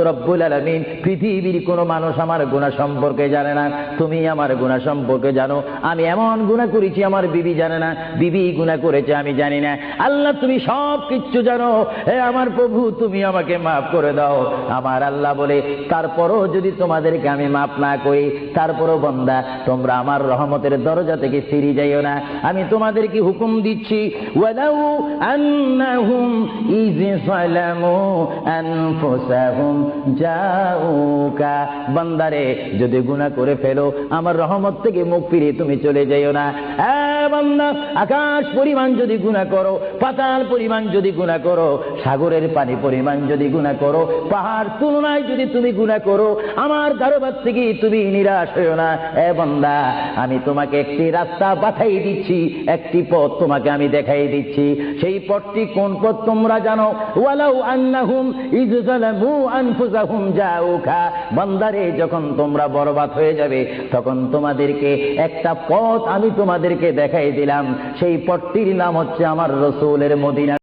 রব্বুল আলামিন, পৃথিবীর কোনো মানুষ আমার গুনাহ সম্পর্কে জানে না, তুমি আমার গুনাহ সম্পর্কে জানো। আমি এমন গুনাহ করেছি আমার বিবি জানে না, বিবি গুনাহ করেছে আমি জানি না। আল্লাহ তুমি সব কিচ্ছু জানো, হে আমার প্রভু তুমি আমাকে মাফ করে দাও। আমার আল্লাহ বলে, তারপরও যদি তোমাদেরকে আমি মাফ না করি, তারপরও বান্দা তোমরা আমার রহমতের দরজা থেকে ফিরে যাইও না। আমি তোমাদেরকে হুকুম দিচ্ছি, ওয়ালাউ আন্নাহুম ইয যালামু আনফুসাহুম জাউকা, বান্দারে যদি গুনাহ করে ফেলো আমার রহমত থেকে মুখ ফিরিয়ে তুমি চলে যাইও না। বান্দা, আকাশ পরিমাণ যদি গুনাহ করো, পাতাল পরিমাণ যদি গুনাহ করো, সাগরের পানি পরিমাণ যদি গুনাহ করো, পাহাড় তুলনায় যদি তুমি গুনাহ করো, আমার দরবার থেকে তুমি নিরাশ হইও না। বান্দা, আমি তোমাকে একটি রাস্তা পাঠাই দিচ্ছি, একটি পথ তোমাকে আমি দেখাই দিচ্ছি। সেই পথটি কোন পথ তোমরা জানো? ওয়ালাউ আন্নাহুম ইয যালামু আনফুসাহুম জাউকা, বান্দারে যখন তোমরা বরবাদ হয়ে যাবে তখন তোমাদেরকে একটা পথ আমি তোমাদেরকে দেখাই দিলাম, সেই পথটির নাম হচ্ছে আমার রাসূলের মদিনা।